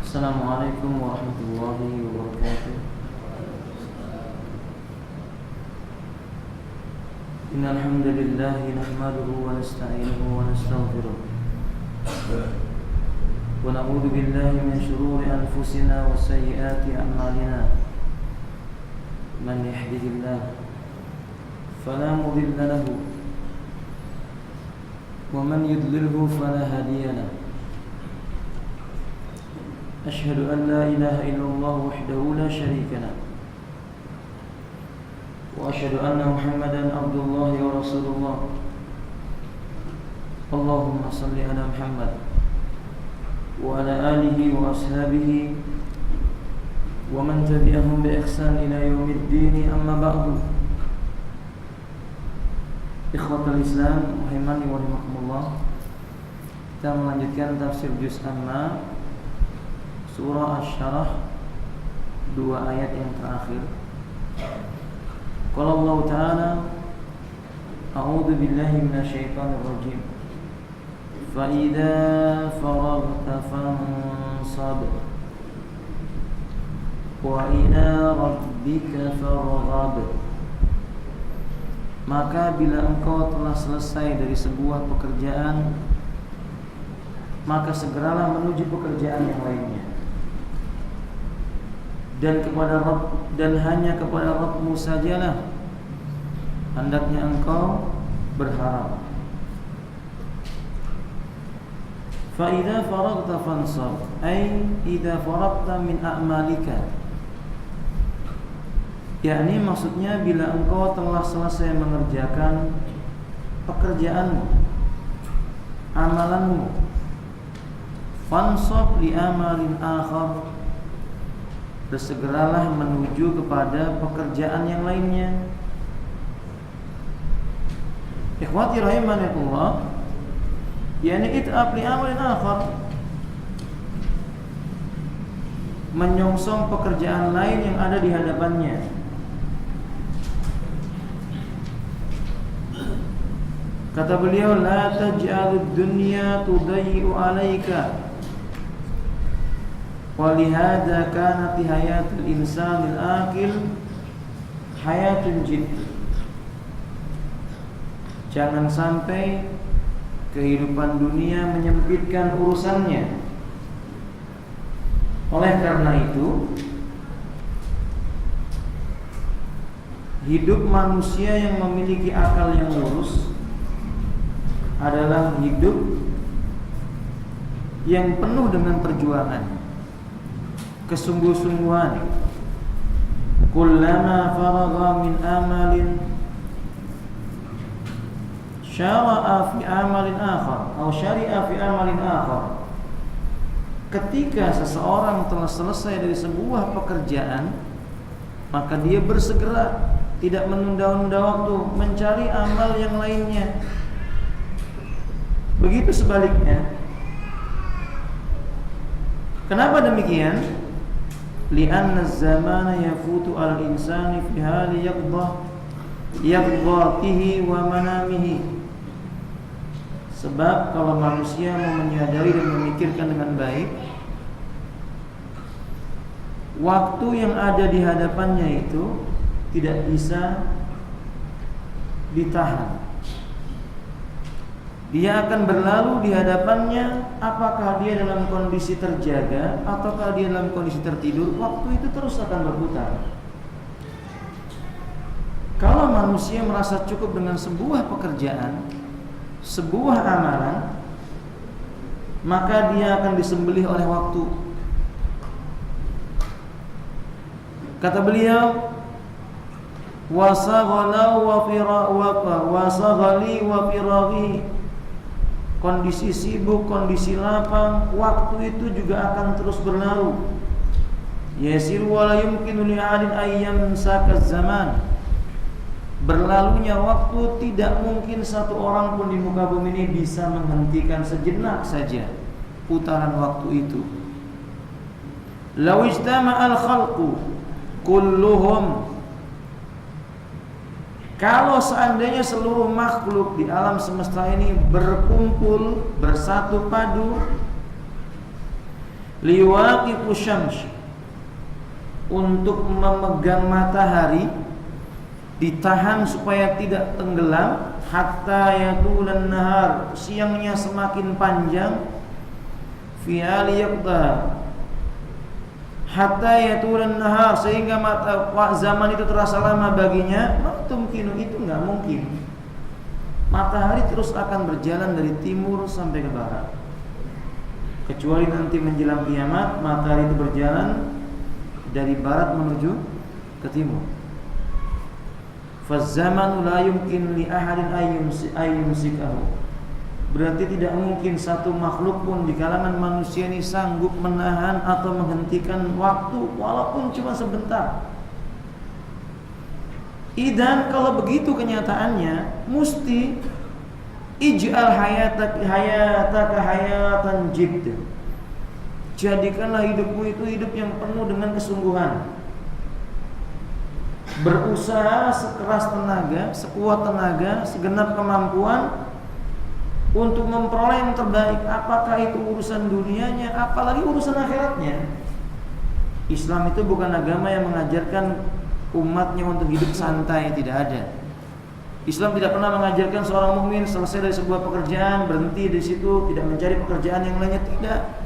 Assalamualaikum warahmatullahi wabarakatuh. Innal hamdalillah nahmaduhu wa nasta'inuhu wa nastaghfiruh wa na'udzu billahi min shururi anfusina wa sayyiati a'malina. Man yahdihillahu fala mudilla lahu wa man yudlilhu fala hadiya lahu. أشهد أن لا إله إلا الله وحده لا شريك له وأشهد أن محمدا عبد الله ورسول الله. اللهم صل على محمد وعلى آله وأصحابه ومن تبعهم بإحسان إلى يوم الدين. أما بعد. Ikhwatul Islam rahimani wa rahimakumullah. Kita melanjutkan tafsir juz amma surah Asy-Syarah, 2 ayat yang terakhir. Qala Allah Ta'ala, a'udzu billahi minasyaitonir rajim. Fa idza faraghta fansab wa ila rabbika farghab. Maka bila engkau telah selesai dari sebuah pekerjaan, maka segeralah menuju pekerjaan yang lainnya. Dan hanya kepada Rabbmu sajalah hendaknya engkau berharap. Fa idza faraghta fansab, ay idza faragta min a'malika. Yakni maksudnya bila engkau telah selesai mengerjakan pekerjaanmu, amalanmu, fansab li amalin akhar, bersegeralah menuju kepada pekerjaan yang lainnya. Ikhwati rahimanallah, yakni it'ab li amalin akhar, menyongsong pekerjaan lain yang ada di hadapannya. Kata beliau, la taj'alud dunya tudayyi'u 'alaika. Walihada kanat hayatul insanil aqil hayatun jidd. Jangan sampai kehidupan dunia menyempitkan urusannya. Oleh karena itu, hidup manusia yang memiliki akal yang lurus adalah hidup yang penuh dengan perjuangan, kesungguh-sungguhan. Kullama faragha min amalin syara'a fi amalin akhar atau syari'a fi amalin akhar. Ketika seseorang telah selesai dari sebuah pekerjaan, maka dia bersegera, tidak menunda-nunda waktu, mencari amal yang lainnya. Begitu sebaliknya. Kenapa demikian? Li'anna az-zamana yafutu al-insani fi hali yaqdatihi wa manamihi. Sebab kalau manusia mau menyadari dan memikirkan dengan baik, waktu yang ada di hadapannya itu tidak bisa ditahan. Dia akan berlalu di hadapannya, apakah dia dalam kondisi terjaga ataukah dia dalam kondisi tertidur, waktu itu terus akan berputar. Kalau manusia merasa cukup dengan sebuah pekerjaan, sebuah amalan, maka dia akan disembelih oleh waktu. Kata beliau, wasaghali wa firaghi. Kondisi sibuk, kondisi lapang, waktu itu juga akan terus berlalu. Yasir wa la yumkinu li ahadin ayyam sakaz zaman. Berlalunya waktu tidak mungkin satu orang pun di muka bumi ini bisa menghentikan sejenak saja putaran waktu itu. Law ijtama'al khalqu kulluhum, kalau seandainya seluruh makhluk di alam semesta ini berkumpul, bersatu padu, liwaqifu syams, untuk memegang matahari, ditahan supaya tidak tenggelam, hatta yatulan nahar, siangnya semakin panjang, fi aliyaqda, hatta yatulan nahar, sehingga zaman itu terasa lama baginya. Tumkinu, itu enggak mungkin. Matahari terus akan berjalan dari timur sampai ke barat, kecuali nanti menjelang kiamat matahari itu berjalan dari barat menuju ke timur. Faz-zamanu la yumkin li ahadin ayyumsikahu, berarti tidak mungkin satu makhluk pun di kalangan manusia ini sanggup menahan atau menghentikan waktu walaupun cuma sebentar. Idan, kalau begitu kenyataannya, musti ij'al hayataka hayatan jidd, jadikanlah hidupmu itu hidup yang penuh dengan kesungguhan, berusaha sekeras tenaga, sekuat tenaga, segenap kemampuan untuk memperoleh yang terbaik. Apakah itu urusan dunianya, apalagi urusan akhiratnya. Islam itu bukan agama yang mengajarkan umatnya untuk hidup santai, tidak ada. Islam tidak pernah mengajarkan seorang mukmin selesai dari sebuah pekerjaan berhenti di situ, tidak mencari pekerjaan yang lainnya, tidak.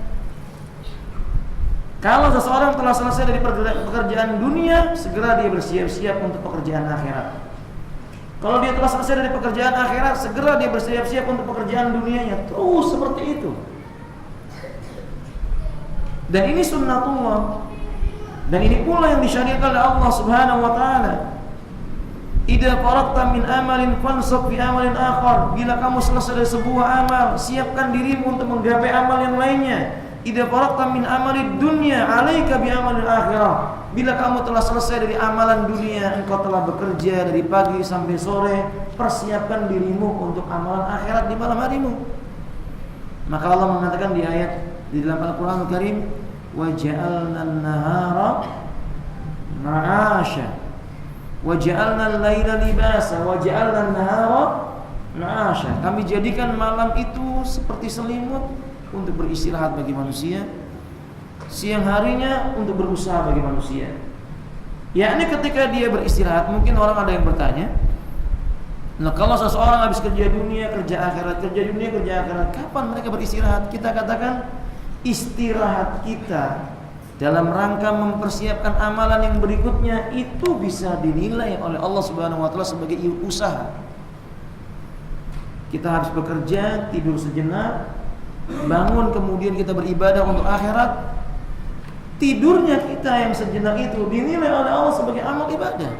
Kalau seseorang telah selesai dari pekerjaan dunia, segera dia bersiap-siap untuk pekerjaan akhirat. Kalau dia telah selesai dari pekerjaan akhirat, segera dia bersiap-siap untuk pekerjaan dunianya. Terus seperti itu. Dan ini sunnatullah. Dan ini pula yang disyariatkan oleh Allah Subhanahu wa taala. Idza faragta min amalin fansab fi amalin akhar. Bila kamu selesai dari sebuah amal, siapkan dirimu untuk menggapai amal yang lainnya. Idza faragta min amalid dunya 'alaika bi amalil akhirah. Bila kamu telah selesai dari amalan dunia, engkau telah bekerja dari pagi sampai sore, persiapkan dirimu untuk amalan akhirat di malam harimu. Maka Allah mengatakan di ayat di dalam Al-Qur'anul Karim, wa ja'alna an-nahara ma'asha wa ja'alna al-laila libasa wa ja'alna an-nahara ma'asha. Kami jadikan malam itu seperti selimut untuk beristirahat bagi manusia, siang harinya untuk berusaha bagi manusia. Yakni ketika dia beristirahat, mungkin orang ada yang bertanya, nah kalau seseorang habis kerja dunia, kerja akhirat, kerja dunia, kerja akhirat, kapan mereka beristirahat? Kita katakan istirahat kita dalam rangka mempersiapkan amalan yang berikutnya itu bisa dinilai oleh Allah Subhanahu wa taala sebagai usaha. Kita harus bekerja, tidur sejenak, bangun, kemudian kita beribadah untuk akhirat. Tidurnya kita yang sejenak itu dinilai oleh Allah sebagai amal ibadah,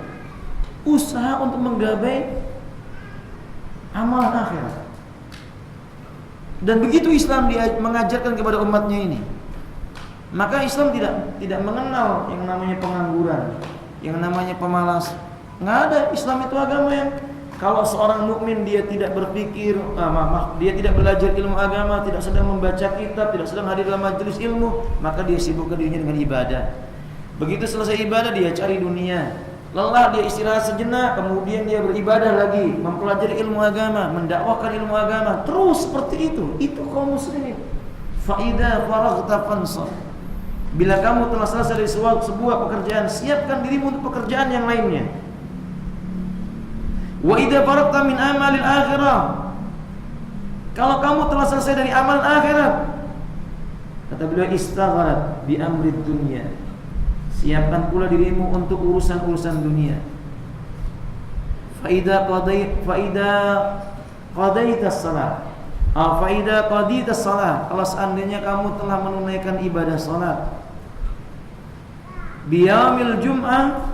usaha untuk menggapai amalan akhirat. Dan begitu Islam mengajarkan kepada umatnya ini. Maka Islam tidak mengenal yang namanya pengangguran, yang namanya pemalas. Nggak ada. Islam itu agama yang kalau seorang mukmin dia tidak berpikir, dia tidak belajar ilmu agama, tidak sedang membaca kitab, tidak sedang hadir dalam majelis ilmu, maka dia sibukkan dirinya dengan ibadah. Begitu selesai ibadah dia cari dunia. Lelah dia istirahat sejenak, kemudian dia beribadah lagi, mempelajari ilmu agama, mendakwahkan ilmu agama, terus seperti itu. Itu kaum muslimin. Fa idza faraghta fansab. Bila kamu telah selesai dari sebuah pekerjaan, siapkan dirimu untuk pekerjaan yang lainnya. Wa idza faraghta min amalil akhirah. Kalau kamu telah selesai dari amalan akhirat, kata beliau, istagharat bi amrid dunya. Siapkan pula dirimu untuk urusan-urusan dunia. Faida qadaitas salat. Faida qaditas salat. Kalau seandainya kamu telah menunaikan ibadah salat, biyaumil jum'ah,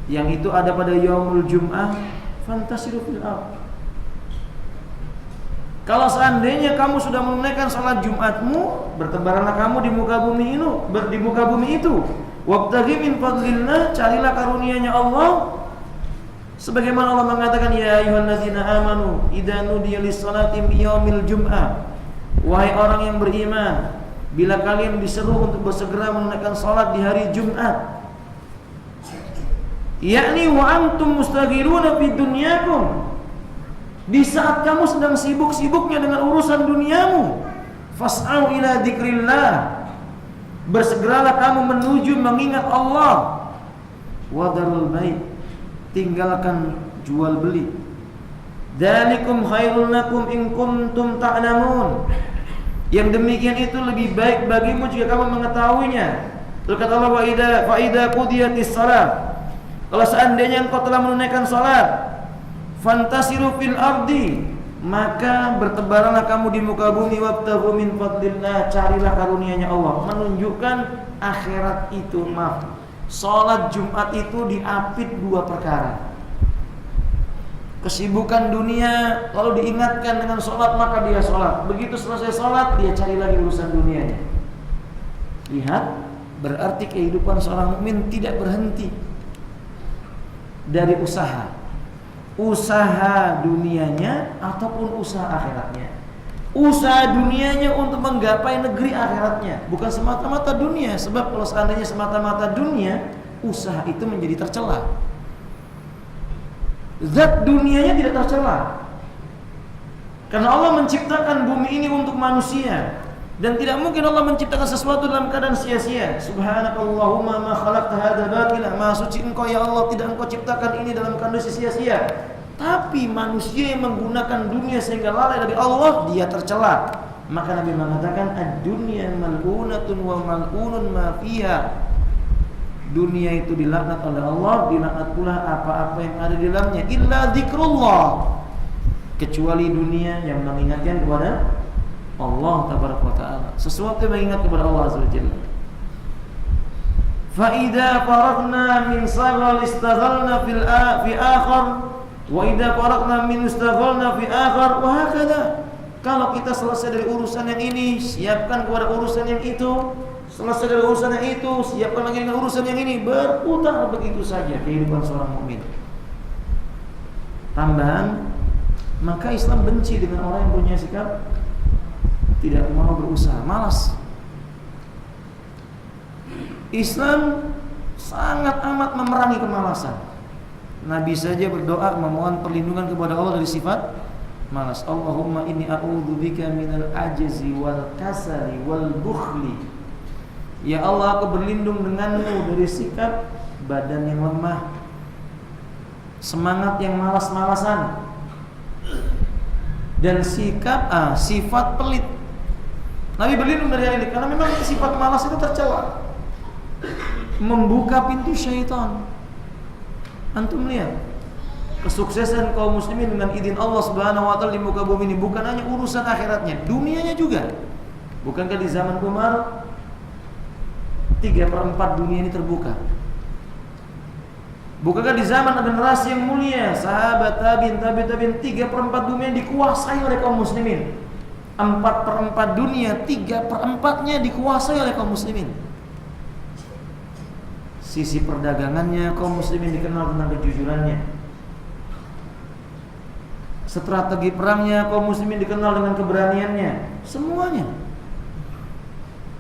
yang itu ada pada yaumul jum'ah, fantasiru fil ardh. Kalau seandainya kamu sudah menunaikan salat Jumatmu, bertebaranlah kamu di muka bumi itu. Wabtaghi min fadlillah, carilah karunia-Nya Allah. Sebagaimana Allah mengatakan, ya ayyuhalladzina amanu idza nudiya lis-salati yaumil jum'ah. Wahai orang yang beriman, bila kalian diseru untuk bersegera menunaikan salat di hari Jumat, yakni wa antum mustaghiruna fid dunyakum, di saat kamu sedang sibuk-sibuknya dengan urusan duniamu, fas'au ila dzikrillah, Bersegeralah kamu menuju mengingat Allah. Wadarul bait, tinggalkan jual beli. Dzalikum khairul lakum in kuntum ta'lamun. Yang demikian itu lebih baik bagimu jika kamu mengetahuinya. Kata Allah, fa idza qudiyatis shalah. Kalau seandainya engkau telah menunaikan salat, fantasiru fil ardi, maka bertebaranlah kamu di muka bumi, wabtaghu min fadlillah, carilah karunia-Nya Allah. Menunjukkan akhirat itu, salat Jumat itu diapit dua perkara. Kesibukan dunia lalu diingatkan dengan salat, maka dia salat. Begitu selesai salat, dia cari lagi urusan dunianya. Lihat, berarti kehidupan seorang mukmin tidak berhenti dari usaha dunianya ataupun usaha akhiratnya. Usaha dunianya untuk menggapai negeri akhiratnya, bukan semata-mata dunia. Sebab kalau seandainya semata-mata dunia, usaha itu menjadi tercela. Zat dunianya tidak tercela, karena Allah menciptakan bumi ini untuk manusia, dan tidak mungkin Allah menciptakan sesuatu dalam keadaan sia-sia. Subhanakallahumma ma khalaqta hadza batila. Maha suci Engkau ya Allah, tidak Engkau ciptakan ini dalam kondisi sia-sia. Tapi manusia yang menggunakan dunia sehingga lalai dari Allah, dia tercela. Maka Nabi mengatakan, ad-dunya mal'unatun wa mal'unun ma fiha. Dunia itu dilaknat oleh Allah, dilaknat pula apa-apa yang ada di dalamnya, illa dzikrullah, kecuali dunia yang mengingatkan kepada Allah tabaraka wa taala, sesuatu yang mengingat kepada Allah azza wa jalla. Fa idza faragna min saghal istaghalna fi akhar, wa idza faragna min istaghalna fi akhar, wa hakadha. Kalau kita selesai dari urusan yang ini, siapkan kepada urusan yang itu. Selesai dari urusan yang itu, siapkan lagi dengan urusan yang ini. Berputar begitu saja kehidupan seorang mukmin. Tambahan, maka Islam benci dengan orang yang punya sikap tidak mau berusaha, malas. Islam sangat amat memerangi kemalasan. Nabi saja berdoa memohon perlindungan kepada Allah dari sifat malas. Allahumma inni a'udzubika minal ajzi wal kasali wal bukhli. Ya Allah, aku berlindung denganmu dari sikap badan yang lemah, semangat yang malas-malasan, dan sifat pelit. Nabi berlindung dari hal ini karena memang sifat malas itu tercela, membuka pintu syaitan. Antum lihat kesuksesan kaum muslimin dengan izin Allah Subhanahu wa taala di muka bumi ini bukan hanya urusan akhiratnya, dunianya juga. Bukankah di zaman Umar 3/4 dunia ini terbuka? Bukankah di zaman generasi yang mulia, sahabat tabi'in, 3/4 dunia dikuasai oleh kaum muslimin? 4/4 dunia, 3/4-nya dikuasai oleh kaum muslimin. Sisi perdagangannya kaum muslimin dikenal tentang kejujurannya. Strategi perangnya kaum muslimin dikenal dengan keberaniannya. Semuanya.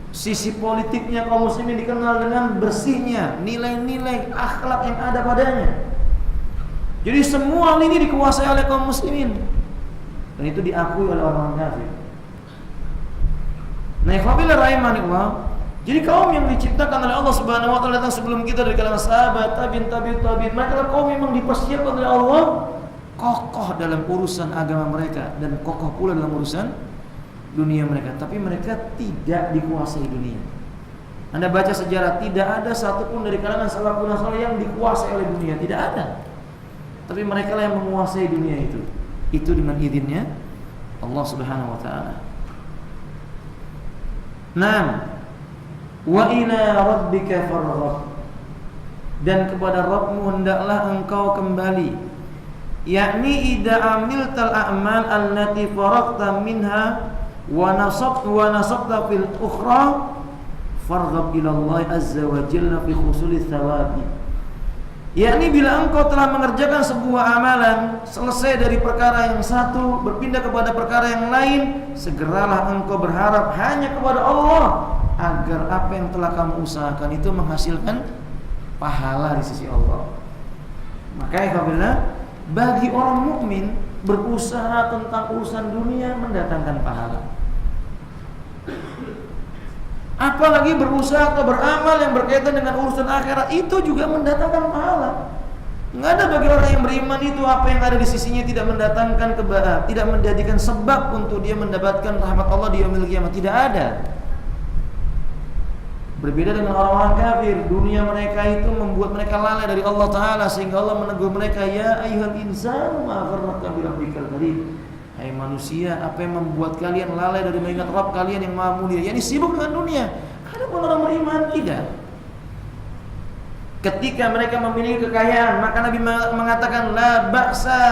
Sisi politiknya kaum muslimin dikenal dengan bersihnya, nilai-nilai akhlak yang ada padanya. Jadi semua hal ini dikuasai oleh kaum muslimin, dan itu diakui oleh orang kafir. Nah, ikhwafillah rahimanillah. Jadi kaum yang diciptakan oleh Allah Subhanahu wa taala datang sebelum kita dari kalangan sahabat, tabi'in, mereka kaum memang dipersiapkan oleh Allah kokoh dalam urusan agama mereka dan kokoh pula dalam urusan dunia mereka, tapi mereka tidak dikuasai dunia. Anda baca sejarah, tidak ada satupun dari kalangan salafun saleh yang dikuasai oleh dunia, tidak ada. Tapi mereka lah yang menguasai dunia itu dengan izinnya Allah Subhanahu wa taala. Naam, wa ila rabbika farghab, dan kepada Rabbmu hendaklah engkau kembali, yakni idza amiltal a'mal allati faraqta minha wa nasabta fil ukhra farghab ila Allah azza wa jalla fi husulis thawabi. Yakni bila engkau telah mengerjakan sebuah amalan, selesai dari perkara yang satu berpindah kepada perkara yang lain, segeralah engkau berharap hanya kepada Allah agar apa yang telah kamu usahakan itu menghasilkan pahala di sisi Allah. Maka apabila bagi orang mukmin berusaha tentang urusan dunia mendatangkan pahala. Apalagi berusaha atau beramal yang berkaitan dengan urusan akhirat, itu juga mendatangkan pahala. Nggak ada bagi orang yang beriman itu apa yang ada di sisinya tidak mendatangkan kebahagiaan, tidak menjadikan sebab untuk dia mendapatkan rahmat Allah di yaumil qiyamah. Tidak ada. Berbeda dengan orang-orang kafir, dunia mereka itu membuat mereka lalai dari Allah Ta'ala, sehingga Allah menegur mereka, ya ayyuhal insanu ma gharraka bi rabbikal karim. Hai manusia, apa yang membuat kalian lalai dari mengingat Rabb kalian yang Maha Mulia? Yani sibuk dengan dunia. Adapun orang beriman tidak. Ketika mereka memiliki kekayaan, maka Nabi mengatakan la ba'sa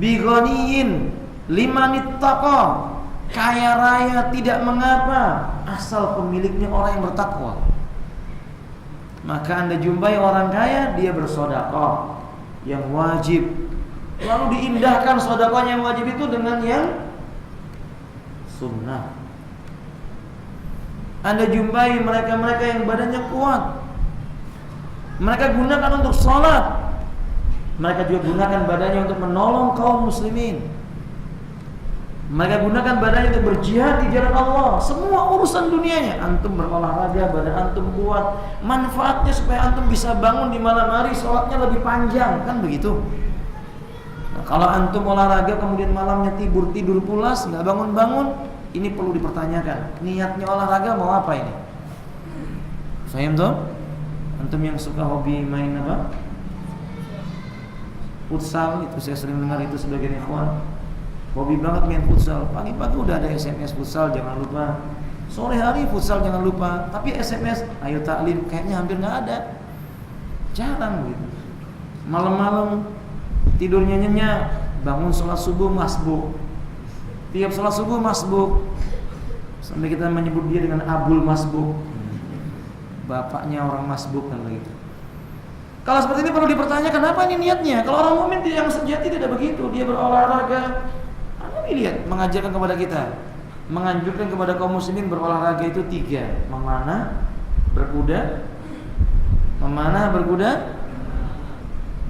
bi ghaniyin liman ittaqa. Kaya raya tidak mengapa asal pemiliknya orang yang bertakwa. Maka Anda jumpai orang kaya, dia bersedekah yang wajib, lalu diindahkan sedekahnya yang wajib itu dengan yang sunnah. Anda jumpai mereka-mereka yang badannya kuat, mereka gunakan untuk sholat, mereka juga gunakan badannya untuk menolong kaum muslimin. Mereka gunakan badannya untuk berjihad di jalan Allah. Semua urusan dunianya, antum berolahraga, badan antum kuat, manfaatnya supaya antum bisa bangun di malam hari, sholatnya lebih panjang, kan begitu. Nah, kalau antum olahraga kemudian malamnya tidur pulas, nggak bangun-bangun, ini perlu dipertanyakan. Niatnya olahraga mau apa ini? Faham tuh? Antum yang suka hobi main apa? Futsal, itu saya sering dengar itu sebagian ikhwan. Hobi banget main futsal. Pagi-pagi udah ada SMS futsal, jangan lupa. Sore hari futsal jangan lupa. Tapi SMS, ayo taklim, kayaknya hampir nggak ada. Jarang gitu. Malam-malam tidurnya nyenyak, bangun sholat subuh masbuk. Tiap sholat subuh masbuk. Sampai kita menyebut dia dengan Abul Masbuk. Bapaknya orang masbuk kan begitu. Kalau seperti ini perlu dipertanyakan, apa ini niatnya? Kalau orang mukmin yang sejati tidak begitu. Dia berolahraga. Lihat, mengajarkan kepada kita, menganjurkan kepada kaum muslimin berolahraga itu 3: memanah, berkuda,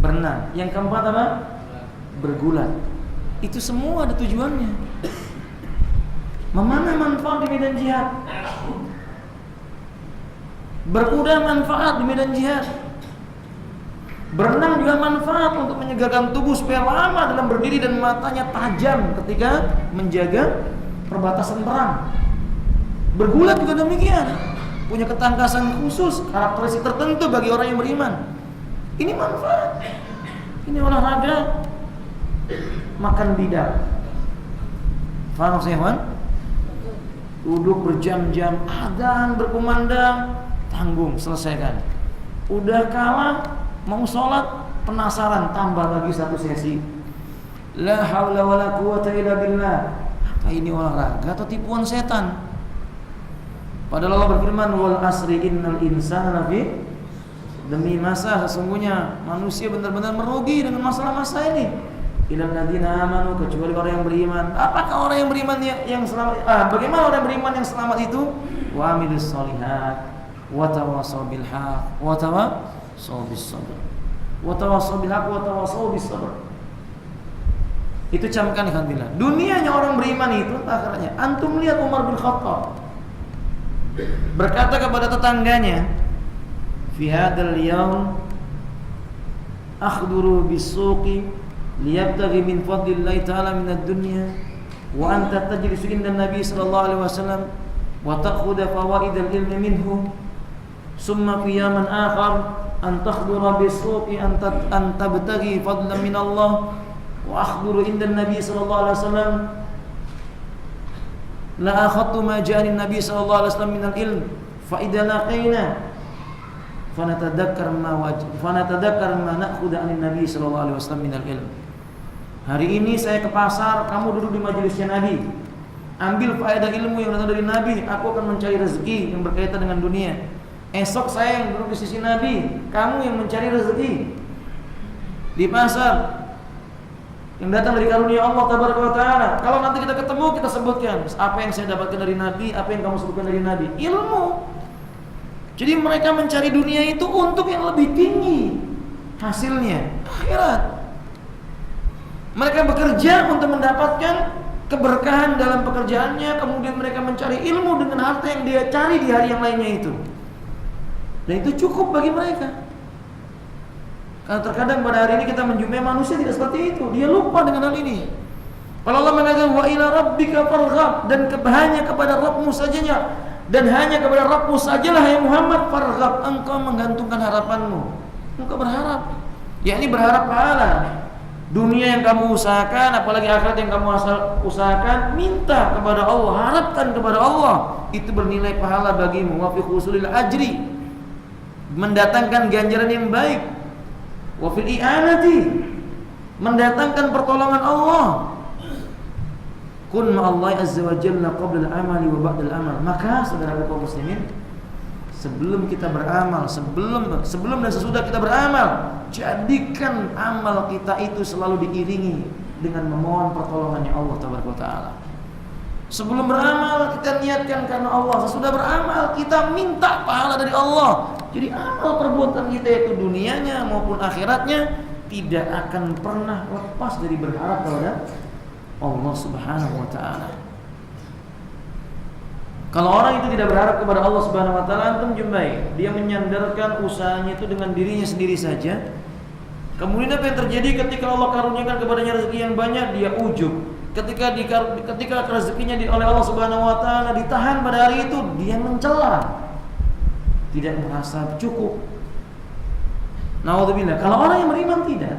berenang. Yang keempat apa? Bergulat. Itu semua ada tujuannya. Memanah manfaat di medan jihad, berkuda manfaat di medan jihad, berenang juga manfaat untuk menyegarkan tubuh supaya lama dalam berdiri dan matanya tajam ketika menjaga perbatasan perang. Bergulat juga demikian, punya ketangkasan khusus, karakteristik tertentu bagi orang yang beriman. Ini manfaat. Ini olahraga. Makan bidak. Faham saya, Wan? Duduk berjam-jam, adzan berkumandang, tanggung, selesaikan. Udah kalah, mau sholat, penasaran, tambah lagi satu sesi. La haula wala quwata illa billah. Apa ini olahraga atau tipuan setan? Padahal Allah berfirman, wal asri innal insana lafi, demi masa sesungguhnya manusia benar-benar merugi dengan masalah-masa ini. Illal ladzina amanu, kecuali orang yang beriman. Apakah orang yang beriman yang selamat? Bagaimana orang yang beriman yang selamat itu? Wa amilus sholihat wa tawassaw bil haq wa tawassaw bis sabr. Wa tawassaw bil haq wa tawassaw bis sabr. Itu camkan alhamdulillah. Dunianya orang beriman itu akhiratnya. Antum lihat Umar bin Khattab berkata kepada tetangganya, fi hadzal yaum akhduru bisuqi liyabtaghi min fadlillahi ta'ala min ad-dunya wa anta tajlisu inda Nabi sallallahu alaihi wasallam wa ta'khudha fawaid al-ilmi minhu summa qiyaman akhar an takhdura bisuqi an tabtaghi fadlan min Allah wa akhduru inda Nabi sallallahu alaihi wasallam la akhadtu ma ja'ani Nabi sallallahu alaihi wasallam min al-ilm fa idza laqina fanatadakkar ma na'khudhu 'an Nabi sallallahu alaihi wasallam min al-ilm. Hari ini saya ke pasar, kamu duduk di majelisnya Nabi. Ambil faedah ilmu yang datang dari Nabi, aku akan mencari rezeki yang berkaitan dengan dunia. Esok saya yang duduk di sisi Nabi, kamu yang mencari rezeki di pasar yang datang dari karunia Allah tabaraka wa taala. Kalau nanti kita ketemu, kita sebutkan apa yang saya dapatkan dari Nabi, apa yang kamu sebutkan dari Nabi. Ilmu. Jadi mereka mencari dunia itu untuk yang lebih tinggi hasilnya, akhirat. Mereka bekerja untuk mendapatkan keberkahan dalam pekerjaannya, kemudian mereka mencari ilmu dengan harta yang dia cari di hari yang lainnya itu. Dan itu cukup bagi mereka. Karena terkadang pada hari ini kita menjumpai manusia tidak seperti itu. Dia lupa dengan hal ini. Kalau Allah mengatakan wa ila rabbika farghab, dan hanya kepada Rabbmu sajanya, dan hanya kepada Rabbmu sajalah ya Muhammad, farghab, engkau menggantungkan harapanmu. Engkau berharap, yakni berharap pahala. Dunia yang kamu usahakan, apalagi akhirat yang kamu usahakan, minta kepada Allah, harapkan kepada Allah. Itu bernilai pahala bagimu. Wa fi husulil ajri, mendatangkan ganjaran yang baik. Wa fil i'anati, mendatangkan pertolongan Allah. Kun ma'allahi azza wa jalla qabla al-amali wa ba'da al-amal. Maka saudara kaum muslimin, sebelum kita beramal, sebelum dan sesudah kita beramal, jadikan amal kita itu selalu diiringi dengan memohon pertolongannya Allah Taala. Sebelum beramal kita niatkan karena Allah, sesudah beramal kita minta pahala dari Allah. Jadi amal perbuatan kita itu dunianya maupun akhiratnya tidak akan pernah lepas dari berharap kepada Allah Subhanahu wa taala. Kalau orang itu tidak berharap kepada Allah Subhanahu wa taala, antum jumpai dia menyandarkan usahanya itu dengan dirinya sendiri saja. Kemudian apa yang terjadi ketika Allah karuniakan kepadanya rezeki yang banyak, dia ujub. Ketika rezekinya oleh Allah Subhanahu wa taala ditahan pada hari itu, dia mencela. Tidak merasa cukup. Naudzubillah. Kalau orang yang beriman tidak.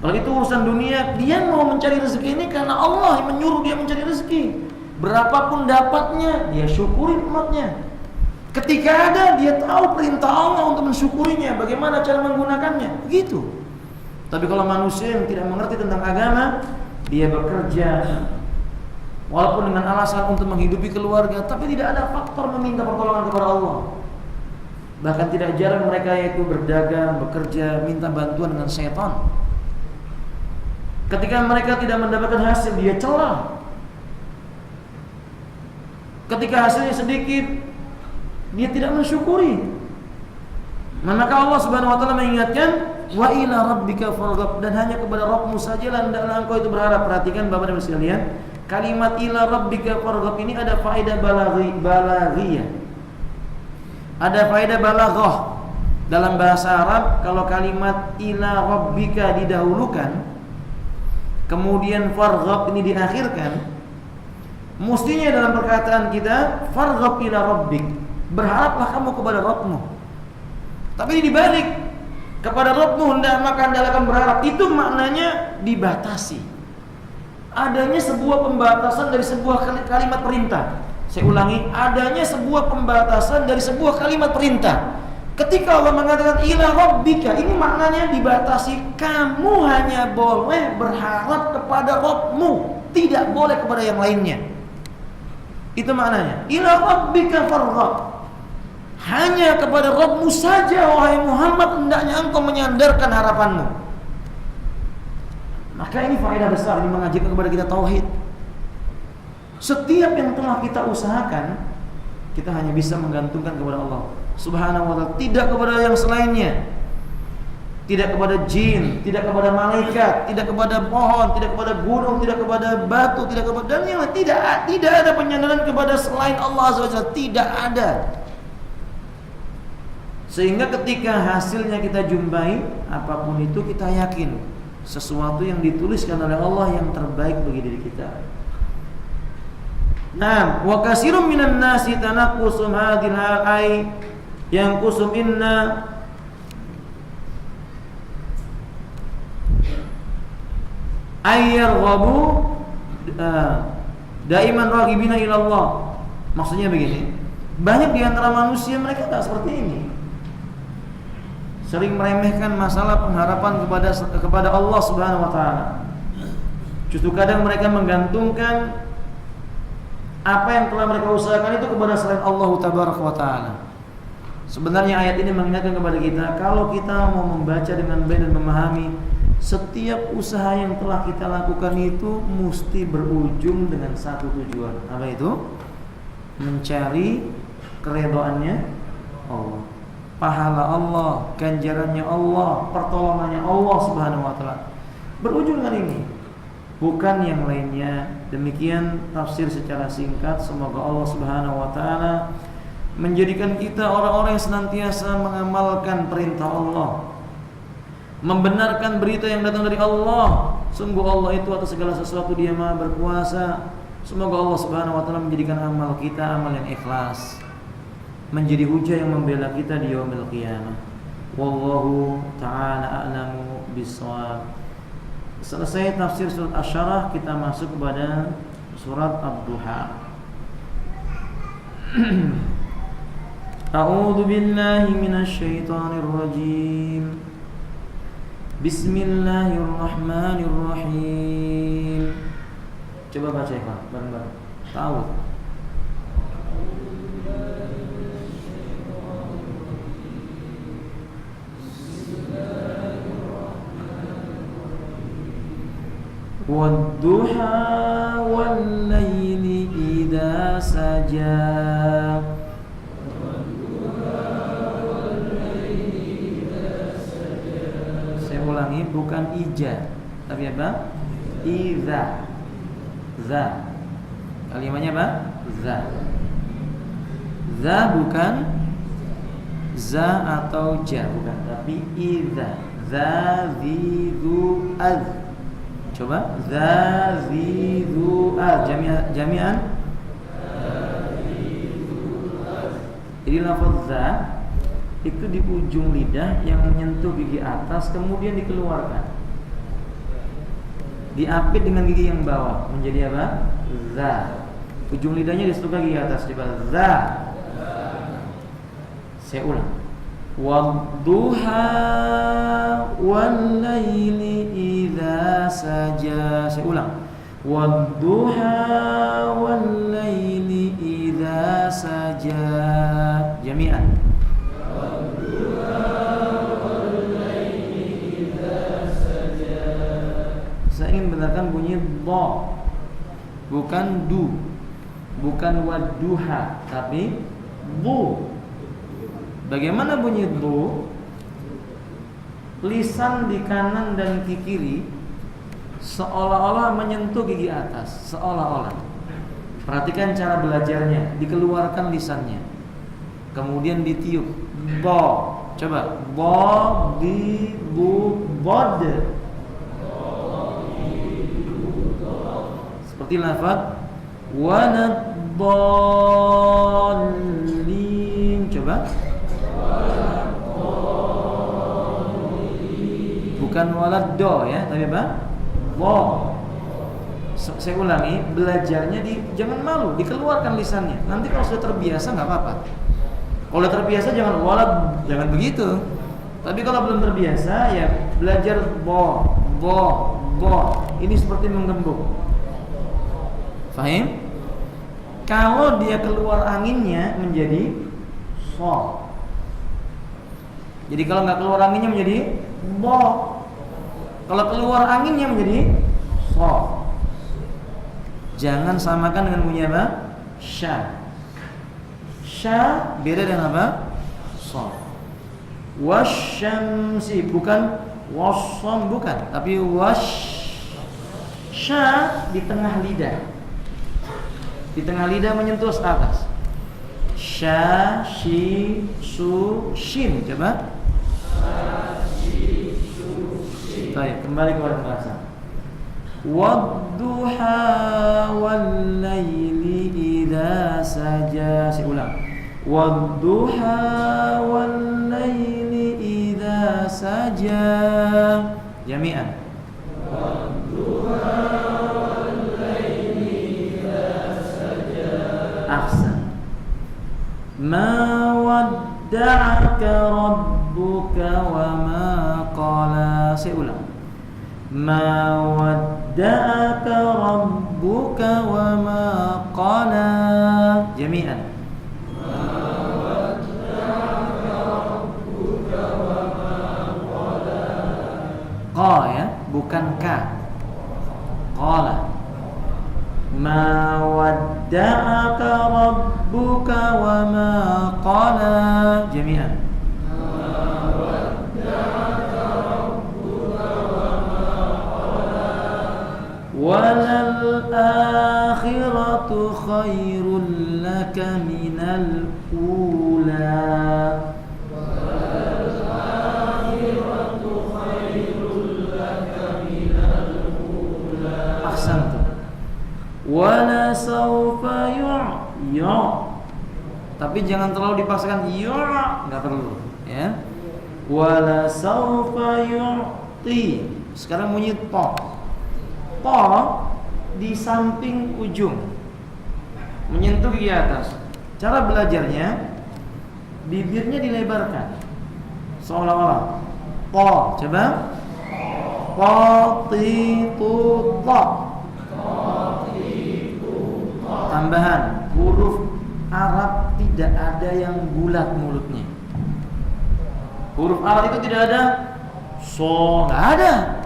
Kalau itu urusan dunia, dia mau mencari rezeki ini karena Allah yang menyuruh dia mencari rezeki. Berapapun dapatnya, dia syukurin umatnya. Ketika ada, dia tahu perintah Allah untuk mensyukurinya, bagaimana cara menggunakannya. Begitu. Tapi kalau manusia yang tidak mengerti tentang agama, dia bekerja walaupun dengan alasan untuk menghidupi keluarga, tapi tidak ada faktor meminta pertolongan kepada Allah. Bahkan tidak jarang mereka yaitu berdagang, bekerja, minta bantuan dengan setan. Ketika mereka tidak mendapatkan hasil, dia celah. Ketika hasilnya sedikit, dia tidak mensyukuri. Maka Allah Subhanahu wa taala mengingatkan, wa ila rabbika farghab, dan hanya kepada Rabbmu sajalah hendaklah engkau itu berharap. Perhatikan Bapak dan Ibu sekalian, kalimat ila rabbika farghab ini ada faedah balaghiyah. Ada faedah balaghah. Dalam bahasa Arab, kalau kalimat ila rabbika didahulukan, kemudian farghab ini diakhirkan, mestinya dalam perkataan kita farghab ila rabbik, berharaplah kamu kepada Rabbmu. Tapi dibalik, kepada Rabbmu maka hendaklah kamu berharap. Itu maknanya dibatasi. Adanya sebuah pembatasan dari sebuah kalimat perintah. Saya ulangi, adanya sebuah pembatasan dari sebuah kalimat perintah. Ketika Allah mengatakan ila rabbika, ini maknanya dibatasi. Kamu hanya boleh berharap kepada Rabbmu, tidak boleh kepada yang lainnya. Itu maknanya. Ila rabbika farghab. Hanya kepada Rabbmu saja wahai Muhammad hendaknya engkau menyandarkan harapanmu. Maka ini faedah besar, ini mengajarkan kepada kita tauhid. Setiap yang telah kita usahakan, kita hanya bisa menggantungkan kepada Allah Subhanahu wa taala, tidak kepada yang selainnya. Tidak kepada jin, tidak kepada malaikat, tidak kepada pohon, tidak kepada gunung, tidak kepada batu, tidak kepada dan yang lain. Tidak ada penyandaran kepada selain Allah Azza wa Jalla, tidak ada. Sehingga ketika hasilnya kita jumpai, apapun itu kita yakin sesuatu yang dituliskan oleh Allah yang terbaik bagi diri kita. Nah, wa katsirun minan nasi tanaqqusum hadhil ay yang kusum inna ayyarghabu daiman raghibina ila Allah. Maksudnya begini, banyak di antara manusia mereka tak seperti ini. Sering meremehkan masalah pengharapan kepada Allah Subhanahu wa taala. Justru kadang mereka menggantungkan apa yang telah mereka usahakan itu kepada selain Allah Tabaraka wa taala. Sebenarnya ayat ini mengingatkan kepada kita, kalau kita mau membaca dengan baik dan memahami, setiap usaha yang telah kita lakukan itu mesti berujung dengan satu tujuan. Apa itu? Mencari keridhaannya Allah, pahala Allah, ganjarannya Allah, pertolongannya Allah Subhanahu wa taala. Berujung dengan ini. bukan yang lainnya. Demikian tafsir secara singkat. Semoga Allah Subhanahu wa taala menjadikan kita orang-orang yang senantiasa mengamalkan perintah Allah, membenarkan berita yang datang dari Allah. Sungguh Allah itu atas segala sesuatu Dia Maha berkuasa. Semoga Allah Subhanahu wa taala menjadikan amal kita amal yang ikhlas, menjadi hujah yang membela kita di yaumil qiyamah. Wallahu ta'ala a'lamu bissawab. Selesai tafsir surat Asy-Syarah, kita masuk kepada surat Ad-Duha. A'udzu billahi minasy syaithanir rajim. Bismillahirrahmanirrahim. Coba baca ya, Pak, bareng-bareng. Tahu. Wadduha wal-laili idza saja. Saya ulangi, bukan ija, tapi apa? Idza. Za. Kalimatnya apa? Za. Za bukan za atau ja, bukan, tapi idza. Za, zi, zu, az. Coba za, zi, zu, az. Jami'an. Jadi lafaz za itu di ujung lidah yang menyentuh gigi atas, kemudian dikeluarkan, diapit dengan gigi yang bawah menjadi apa? Za. Ujung lidahnya disentuh gigi atas. Coba za. Saya ulang. Wadduha wal-laili idza saja. Saya ulang. Wadduha wal-laili idza saja. Jami'an. Saya ingin benarkan bunyi dha, bukan du, bukan wadduha, tapi bu. Bagaimana bunyi du? Lisan di kanan dan di kiri seolah-olah menyentuh gigi atas, seolah-olah. Perhatikan cara belajarnya, dikeluarkan lisannya, kemudian ditiup. Bo, coba bo, di, bu, bod. Seperti lafaz waladdallin. Coba. Bukan waladdo ya, tapi apa? Bo. Saya ulangi, belajarnya jangan malu, dikeluarkan lisannya. Nanti kalau sudah terbiasa nggak apa-apa. Kalau terbiasa jangan walad, jangan begitu. Tapi kalau belum terbiasa ya belajar bo, bo, bo. Ini seperti menggembung. Fahim? Kalau dia keluar anginnya menjadi so. Jadi kalau nggak keluar anginnya menjadi bo. Kalau keluar anginnya menjadi so. Jangan samakan dengan bunyi apa? Sya. Sya beda dengan apa? So. Wasyamsi bukan wasyam, bukan, tapi sya di tengah lidah. Di tengah lidah menyentuh ke atas. Sya, shi, su, shin. Coba. Baik, kembali kepada bahasa. Wadduha wal-laili idza saja. Saya ulang. Wadduha wal-laili idza saja. Jami'an. Wadduha wal-laili idza saja. Ahsan. Ma wadda'aka rabbuka wa ma qala. Saya ulang. Ma wadda'aka rabbuka wa ma qala. Jami'an. Ma wadda'aka rabbuka wa ma qala. Qa ya, bukan ka. Qala. Ma wadda'aka rabbuka wa ma qala. Jami'an. walal akhiratu khairul laka minal ula. Ahsantu. Wala sawfa yu'ya. Tapi jangan terlalu dipaksakan ya, enggak perlu, ya. Wala sawfa yu'ti. Sekarang bunyi to. To di samping ujung menyentuh gigi atas. Cara belajarnya bibirnya dilebarkan seolah-olah to. Coba to ti tu to. Tambahan huruf Arab tidak ada yang bulat mulutnya. Huruf Arab itu tidak ada so, nggak ada.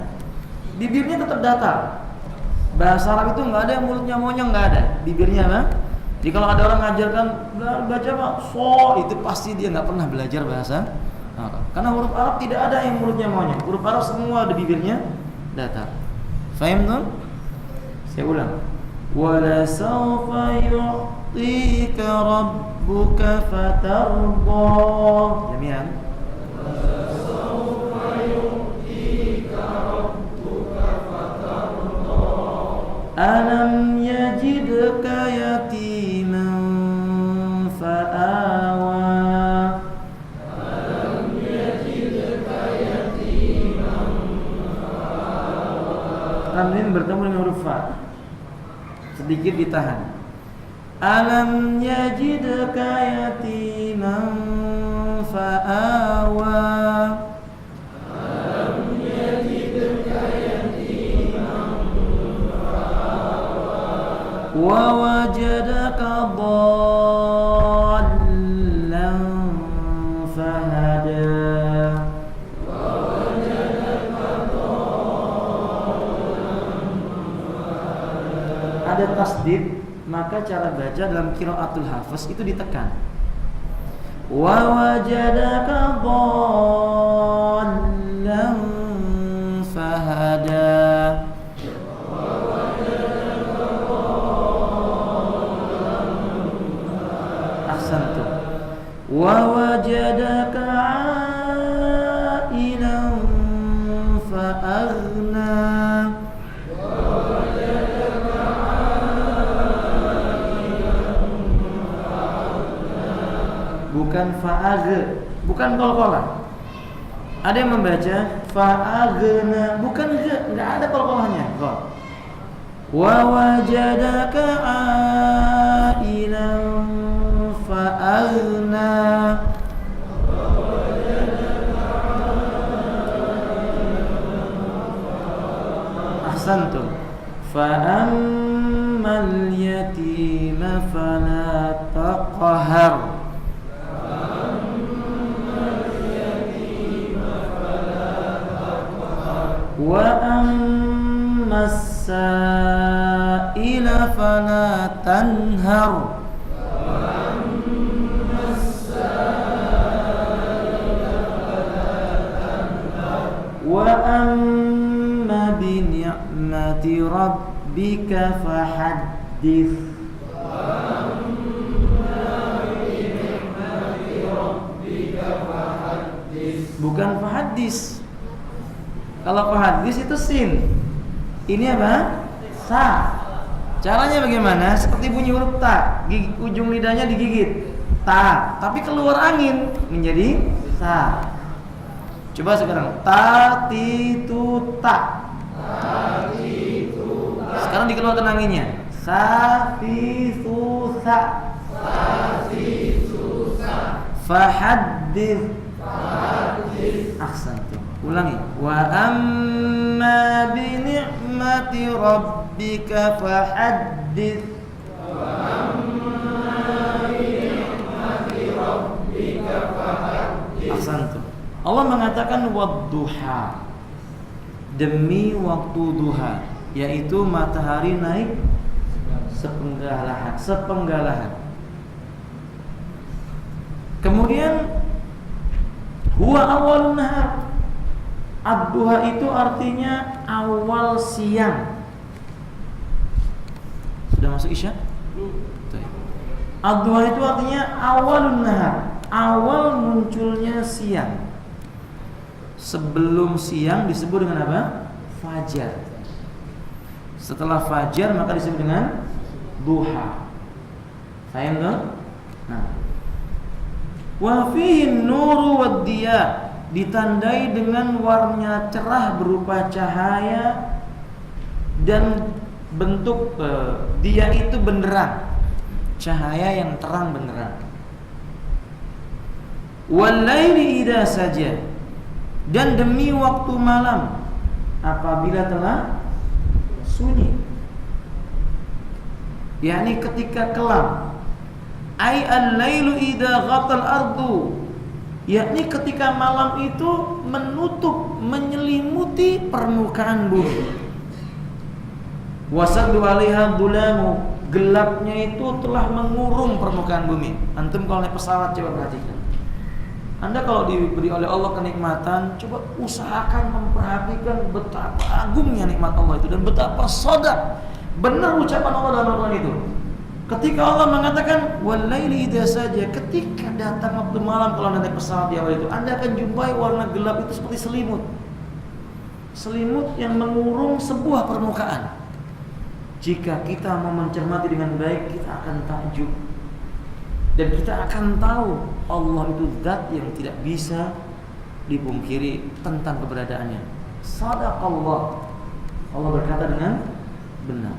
Bibirnya tetap datar. Bahasa Arab itu nggak ada yang mulutnya monyong, nggak ada. Bibirnya apa? Jadi kalau ada orang ngajarkan baca apa so, itu pasti dia nggak pernah belajar bahasa Arab. Karena huruf Arab tidak ada yang mulutnya monyong. Huruf Arab semua ada bibirnya datar. Faham tuh? Saya ulang. Wala sawfa yu'tika rabbuka fatarda. Jami'an. Alam yajidka yatiman fa'awa. Alam yajidka yatiman fa'awa. Tanwin bertemu dengan huruf fa. Sedikit ditahan. Alam yajidka yatiman fa'awa. Wa wajadaka dhallan fahada. Ada tasdid, maka cara baca dalam qiraatul hafaz itu ditekan. Wa wajadaka dhallan fahada. Wa wajadaka 'ailan fa'aghna. Bukan fa'agh, bukan qalqalah. Ada yang membaca fa'aghna, bukan ge, enggak ada qalqalahnya. Wa wajadaka 'ailan fa'aghna. Ahsantum. Fa'ammal yatima fala taqhar. Wa ammas sa'ila fala tanhar. Wa amma bi ni'mati rabbika fahaddits. Bukan fahaddits. Kalau fahaddits itu sin. Ini apa? Sa. Caranya bagaimana? Seperti bunyi huruf ta, ujung lidahnya digigit. Ta, tapi keluar angin menjadi sa. Coba sekarang ta ti tu ta. Sekarang dikeluarkan anginnya. Sa fi su sa. Fahaddits. Ahsantum. Ulangi. Wa amma bi ni'mati rabbika fahaddits. Ahsantum. Allah mengatakan wadduha, demi waktu duha, yaitu matahari naik sepenggalahan. Kemudian huwa awalun nahar. Ad-duha itu artinya awal siang. masuk isya? Ad-duha itu artinya awalun nahar, awal munculnya siang. Sebelum siang disebut dengan apa? Fajar. Setelah fajar maka disebut dengan duha. Paham tak? Nah, wa fihi nuru wad diya, ditandai dengan warna cerah berupa cahaya dan bentuk dia itu benderang, cahaya yang terang benderang. Wal laili idza saja, dan demi waktu malam apabila telah sunyi, yakni ketika kelam. Ai al-lailu idza ghatal ardu, yakni ketika malam itu menutup, menyelimuti permukaan bumi. Wasaddu 'alaiha dhulamu, gelapnya itu telah mengurung permukaan bumi. Antum kalau naik pesawat coba perhatikan. Anda kalau diberi oleh Allah kenikmatan, coba usahakan memperhatikan betapa agungnya nikmat Allah itu dan betapa sadaq benar ucapan Allah dalam Al-Quran itu. Ketika Allah mengatakan walaili idza saja, ketika datang waktu malam kalau Anda naik pesawat di awal itu, Anda akan jumpai warna gelap itu seperti selimut. Selimut yang mengurung sebuah permukaan. Jika kita mau mencermati dengan baik, kita akan takjub. Dan kita akan tahu Allah itu zat yang tidak bisa dipungkiri tentang keberadaannya. Sadaqallah. Allah berkata dengan benar.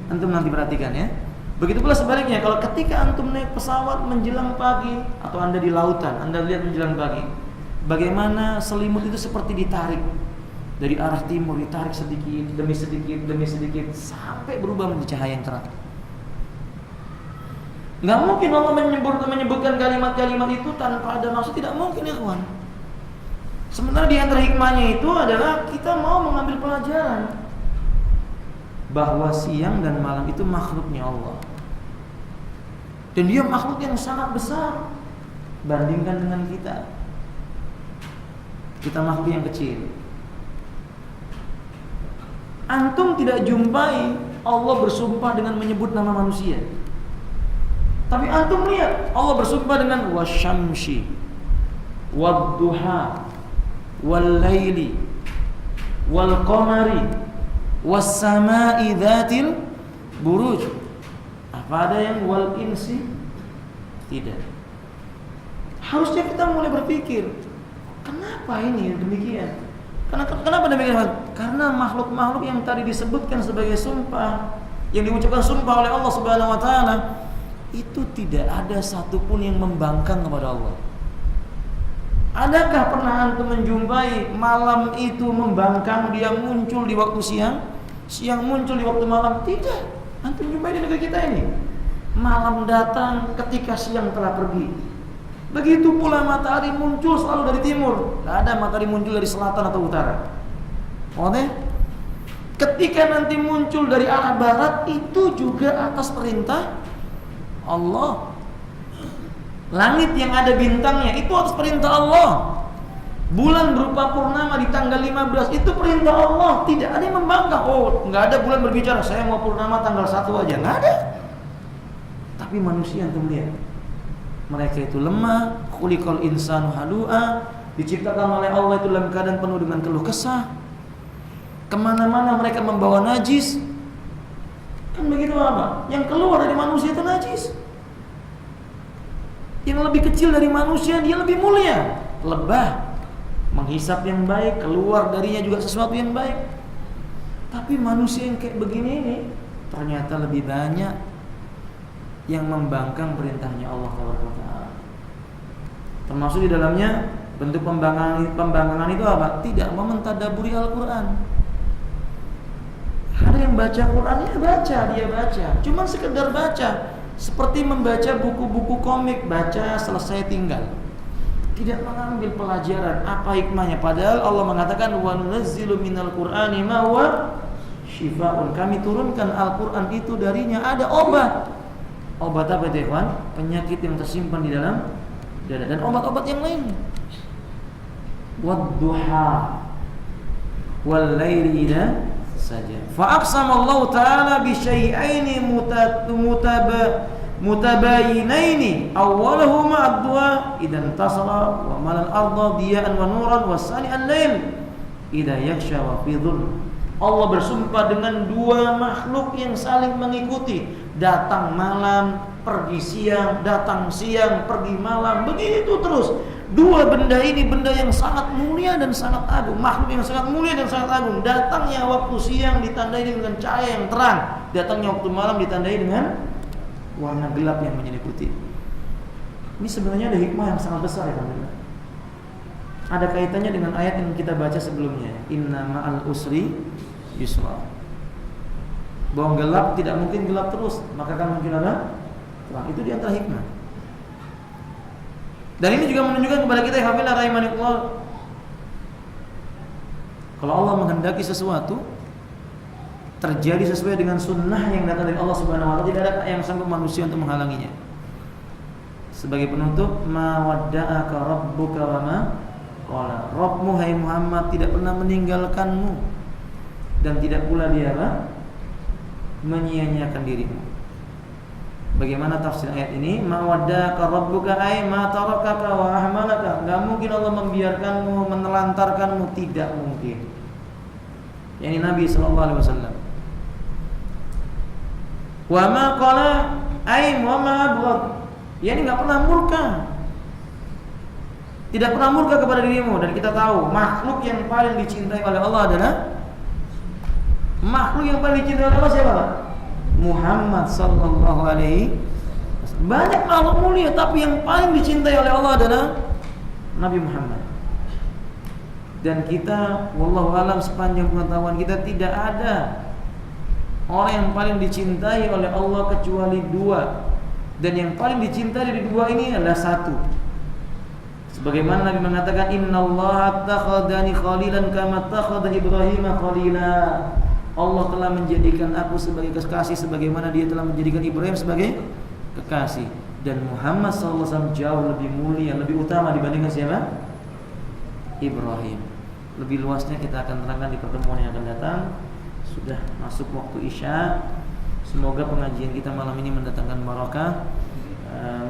Antum nanti perhatikan ya. Begitu pula sebaliknya, kalau ketika antum naik pesawat menjelang pagi atau Anda di lautan, Anda lihat menjelang pagi, bagaimana selimut itu seperti ditarik dari arah timur, ditarik sedikit demi sedikit demi sedikit sampai berubah menjadi cahaya yang terang. Nggak mungkin Allah menyebutkan kalimat-kalimat itu tanpa ada maksud, tidak mungkin ya kawan. Sementara di antara hikmahnya itu adalah kita mau mengambil pelajaran bahwa siang dan malam itu makhluknya Allah. Dan dia makhluk yang sangat besar bandingkan dengan kita. Kita makhluk yang kecil. Antum tidak jumpai Allah bersumpah dengan menyebut nama manusia. Tapi antum lihat Allah bersumpah dengan wasyamsi wadduha wal laili wal qamari was samai dzatil buruj. Apa ada yang wal insi? Tidak. Harusnya kita mulai berpikir, kenapa ini demikian? Kenapa demikian? Karena makhluk-makhluk yang tadi disebutkan sebagai sumpah, yang diucapkan sumpah oleh Allah Subhanahu wa taala, itu tidak ada satupun yang membangkang kepada Allah. Adakah pernah antum menjumpai malam itu membangkang, dia muncul di waktu siang, siang muncul di waktu malam? Tidak. Antum jumpai di negeri kita ini, malam datang ketika siang telah pergi. Begitu pula matahari muncul selalu dari timur, tidak ada matahari muncul dari selatan atau utara. Oke? Ketika nanti muncul dari arah barat, itu juga atas perintah Allah. Langit yang ada bintangnya itu atas perintah Allah. Bulan berupa purnama di tanggal 15 itu perintah Allah. Tidak ada yang membangkang. Oh, nggak ada bulan berbicara saya mau purnama tanggal 1 aja, nggak ada. Tapi manusia yang lihat, mereka itu lemah. Khuliqal insanu halu'a, diciptakan oleh Allah itu dalam keadaan penuh dengan keluh kesah. Kemana-mana mereka membawa najis. Kan begitu apa? Yang keluar dari manusia itu najis. Yang lebih kecil dari manusia dia lebih mulia. Lebah, menghisap yang baik, keluar darinya juga sesuatu yang baik. Tapi manusia yang kayak begini ini ternyata lebih banyak yang membangkang perintahnya Allah Taala. Termasuk di dalamnya bentuk pembangkangan itu apa? Tidak mau mentadaburi Al-Quran. Ada yang baca Quran, dia baca, cuman sekedar baca, seperti membaca buku-buku komik, baca selesai tinggal, tidak mengambil pelajaran apa hikmahnya. Padahal Allah mengatakan wa nunazzilu minal qur'ani ma huwa syifaa'un, kami turunkan Al-Quran itu darinya ada obat. Obat apa itu, ikhwan? Penyakit yang tersimpan di dalam dada dan obat-obat yang lain. Wadduha wal laili idza saja. Fa aqsamallahu ta'ala bi syai'aini mutabayinaini awwaluhuma ad-du'a idan tasara wa malal arda diya'an wa nuran wa sani al-lail idza yaksha wa fi dhulm. Allah bersumpah dengan dua makhluk yang saling mengikuti, datang malam, pergi siang, datang siang, pergi malam, begitu terus. Dua benda ini benda yang sangat mulia dan sangat agung, makhluk yang sangat mulia dan sangat agung. Datangnya waktu siang ditandai dengan cahaya yang terang, datangnya waktu malam ditandai dengan warna gelap yang menyelimuti. Ini sebenarnya ada hikmah yang sangat besar ya teman-teman. Ada kaitannya dengan ayat yang kita baca sebelumnya, inna ma'al usri yusra. Bahwa gelap tidak mungkin gelap terus, maka kan mungkin ada terang. Itu di antara hikmah. Dan ini juga menunjukkan kepada kita hafizna rahimakumullah, kalau Allah menghendaki sesuatu terjadi sesuai dengan sunnah yang datang dari Allah Subhanahu wa taala, tidak ada yang sanggup manusia untuk menghalanginya. Sebagai penutup, ma wadda'aka rabbuka wa ma qala. Rabbmu hai Muhammad tidak pernah meninggalkanmu dan tidak pula dia menyia-nyiakan dirimu. Bagaimana tafsir ayat ini? Ma wadda'aka rabbuka ay ma tarakaka wa ahmalaka. Enggak mungkin Allah membiarkanmu, menelantarkanmu, tidak mungkin. Yani Nabi sallallahu alaihi wasallam. Wa ma qala ay wa ma abghad. Yani enggak pernah murka. Tidak pernah murka kepada dirimu, dan kita tahu makhluk yang paling dicintai oleh Allah adalah makhluk yang paling dicintai oleh Allah siapa? Muhammad sallallahu alaihi wasallam. Banyak makhluk mulia, tapi yang paling dicintai oleh Allah adalah Nabi Muhammad. Dan kita wallahu alam sepanjang pengetahuan kita tidak ada orang yang paling dicintai oleh Allah kecuali dua. Dan yang paling dicintai dari dua ini adalah satu. Sebagaimana Nabi mengatakan innallaha attakhadhani khalilan kama attakhadha Ibrahim khalila. Allah telah menjadikan aku sebagai kekasih sebagaimana dia telah menjadikan Ibrahim sebagai kekasih. Dan Muhammad SAW jauh lebih mulia, lebih utama dibandingkan siapa? Ibrahim. Lebih luasnya kita akan terangkan di pertemuan yang akan datang. Sudah masuk waktu Isya. Semoga pengajian kita malam ini mendatangkan barakah,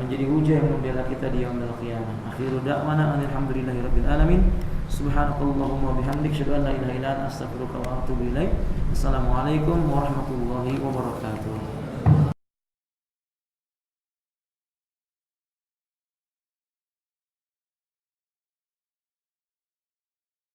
menjadi hujah yang membela kita di yaumil qiyamah. Akhiru da'wana alhamdulillahirabbil alamin. Subhanakallahumma bihamdik asyhadu an la ilaha illa anta astaghfiruka wa atubu ilaik. Assalamualaikum warahmatullahi wabarakatuh.